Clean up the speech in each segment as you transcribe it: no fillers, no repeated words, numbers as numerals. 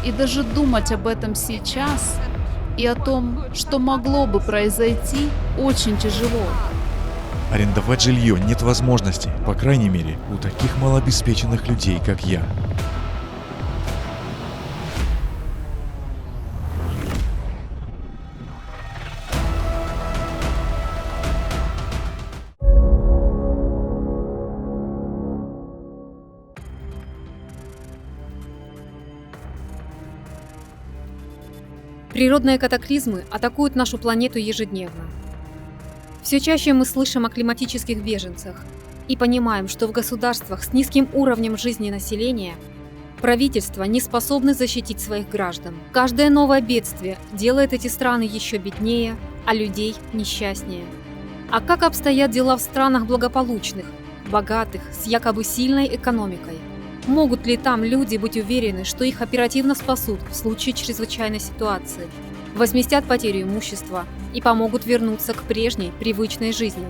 И даже думать об этом сейчас и о том, что могло бы произойти, очень тяжело. Арендовать жилье нет возможности, по крайней мере, у таких малообеспеченных людей, как я. Природные катаклизмы атакуют нашу планету ежедневно. Все чаще мы слышим о климатических беженцах и понимаем, что в государствах с низким уровнем жизни населения правительства не способны защитить своих граждан. Каждое новое бедствие делает эти страны еще беднее, а людей несчастнее. А как обстоят дела в странах благополучных, богатых, с якобы сильной экономикой? Могут ли там люди быть уверены, что их оперативно спасут в случае чрезвычайной ситуации, возместят потерю имущества и помогут вернуться к прежней, привычной жизни?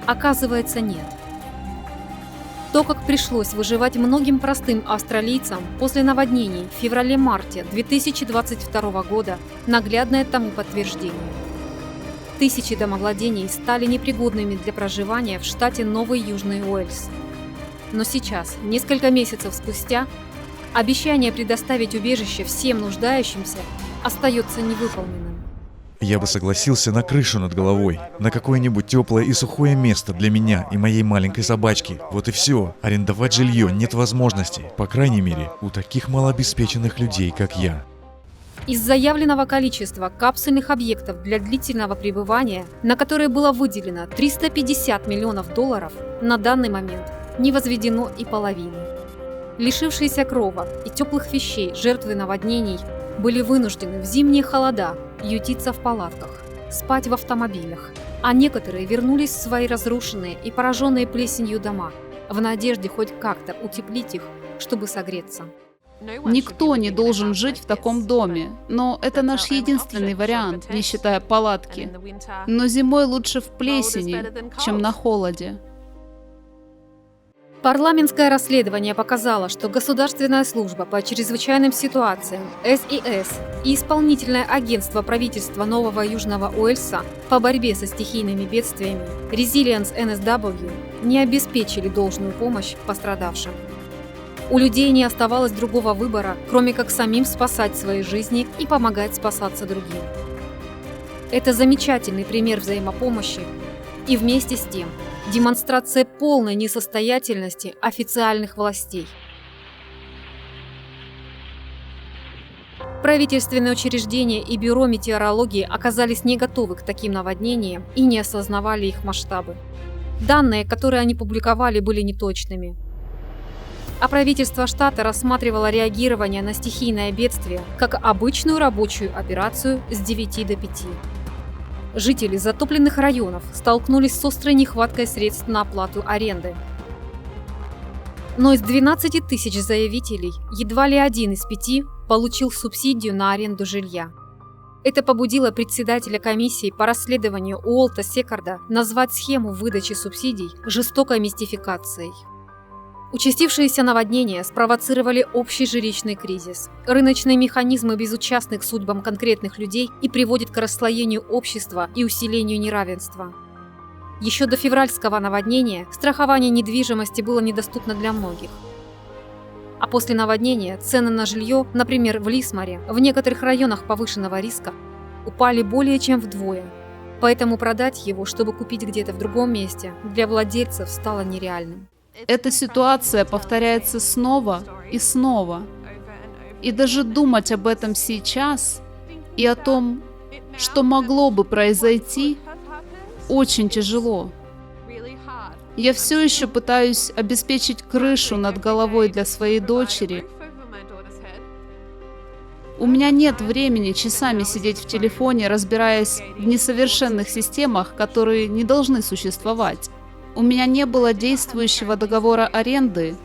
Оказывается, нет. То, как пришлось выживать многим простым австралийцам после наводнений в феврале-марте 2022 года, наглядное тому подтверждение. Тысячи домовладений стали непригодными для проживания в штате Новый Южный Уэльс. Но сейчас, несколько месяцев спустя, обещание предоставить убежище всем нуждающимся остается невыполненным. Я бы согласился на крышу над головой, на какое-нибудь теплое и сухое место для меня и моей маленькой собачки. Вот и все. Арендовать жилье нет возможности, по крайней мере, у таких малообеспеченных людей, как я. Из заявленного количества капсульных объектов для длительного пребывания, на которые было выделено $350 миллионов, на данный момент не возведено и половины. Лишившиеся крова и теплых вещей жертвы наводнений были вынуждены в зимние холода ютиться в палатках, спать в автомобилях, а некоторые вернулись в свои разрушенные и пораженные плесенью дома в надежде хоть как-то утеплить их, чтобы согреться. Никто не должен жить в таком доме, но это наш единственный вариант, не считая палатки. Но зимой лучше в плесени, чем на холоде. Парламентское расследование показало, что Государственная служба по чрезвычайным ситуациям СИС и Исполнительное агентство правительства Нового Южного Уэльса по борьбе со стихийными бедствиями Resilience NSW не обеспечили должную помощь пострадавшим. У людей не оставалось другого выбора, кроме как самим спасать свои жизни и помогать спасаться другим. Это замечательный пример взаимопомощи и вместе с тем демонстрация полной несостоятельности официальных властей. Правительственные учреждения и бюро метеорологии оказались не готовы к таким наводнениям и не осознавали их масштабы. Данные, которые они публиковали, были неточными. А правительство штата рассматривало реагирование на стихийное бедствие как обычную рабочую операцию с 9 до 5. Жители затопленных районов столкнулись с острой нехваткой средств на оплату аренды. Но из 12 тысяч заявителей едва ли 1 из 5 получил субсидию на аренду жилья. Это побудило председателя комиссии по расследованию Уолта Секарда назвать схему выдачи субсидий жестокой мистификацией. Участившиеся наводнения спровоцировали общий жилищный кризис. Рыночные механизмы безучастны к судьбам конкретных людей и приводят к расслоению общества и усилению неравенства. Еще до февральского наводнения страхование недвижимости было недоступно для многих. А после наводнения цены на жилье, например, в Лисморе, в некоторых районах повышенного риска, упали более чем вдвое. Поэтому продать его, чтобы купить где-то в другом месте, для владельцев стало нереальным. Эта ситуация повторяется снова и снова. И даже думать об этом сейчас и о том, что могло бы произойти, очень тяжело. Я все еще пытаюсь обеспечить крышу над головой для своей дочери. У меня нет времени часами сидеть в телефоне, разбираясь в несовершенных системах, которые не должны существовать. У меня не было действующего договора аренды,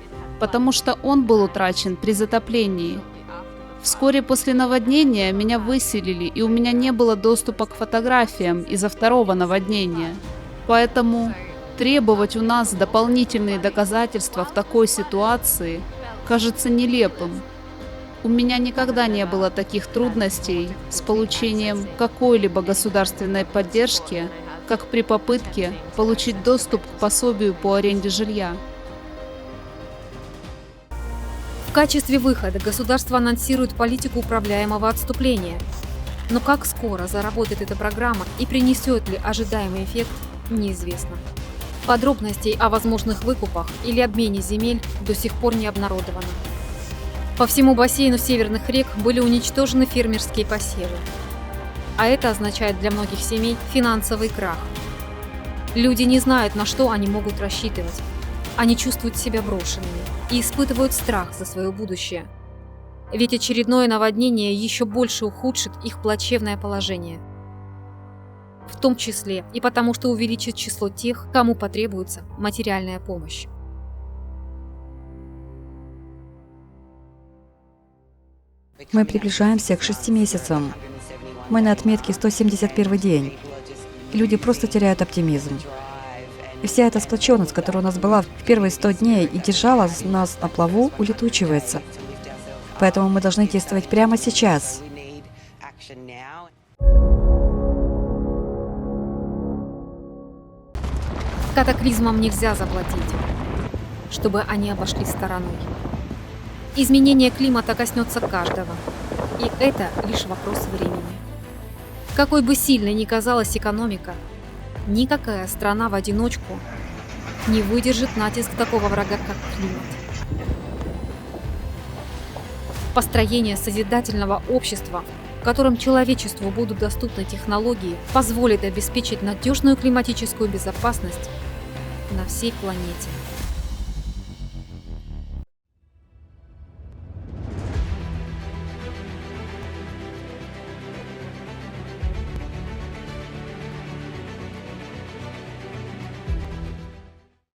потому что он был утрачен при затоплении. Вскоре после наводнения меня выселили, и у меня не было доступа к фотографиям из-за второго наводнения. Поэтому требовать у нас дополнительные доказательства в такой ситуации кажется нелепым. У меня никогда не было таких трудностей с получением какой-либо государственной поддержки, как при попытке получить доступ к пособию по аренде жилья. В качестве выхода государство анонсирует политику управляемого отступления. Но как скоро заработает эта программа и принесет ли ожидаемый эффект, неизвестно. Подробностей о возможных выкупах или обмене земель до сих пор не обнародовано. По всему бассейну северных рек были уничтожены фермерские посевы. А это означает для многих семей финансовый крах. Люди не знают, на что они могут рассчитывать. Они чувствуют себя брошенными и испытывают страх за свое будущее. Ведь очередное наводнение еще больше ухудшит их плачевное положение. В том числе и потому, что увеличит число тех, кому потребуется материальная помощь. Мы приближаемся к 6 месяцам. Мы на отметке 171 день. И люди просто теряют оптимизм. И вся эта сплоченность, которая у нас была в первые 100 дней и держала нас на плаву, улетучивается. Поэтому мы должны действовать прямо сейчас. Катаклизмам нельзя заплатить, чтобы они обошли стороной. Изменение климата коснется каждого, и это лишь вопрос времени. Какой бы сильной ни казалась экономика, никакая страна в одиночку не выдержит натиск такого врага, как климат. Построение созидательного общества, в котором человечеству будут доступны технологии, позволит обеспечить надежную климатическую безопасность на всей планете.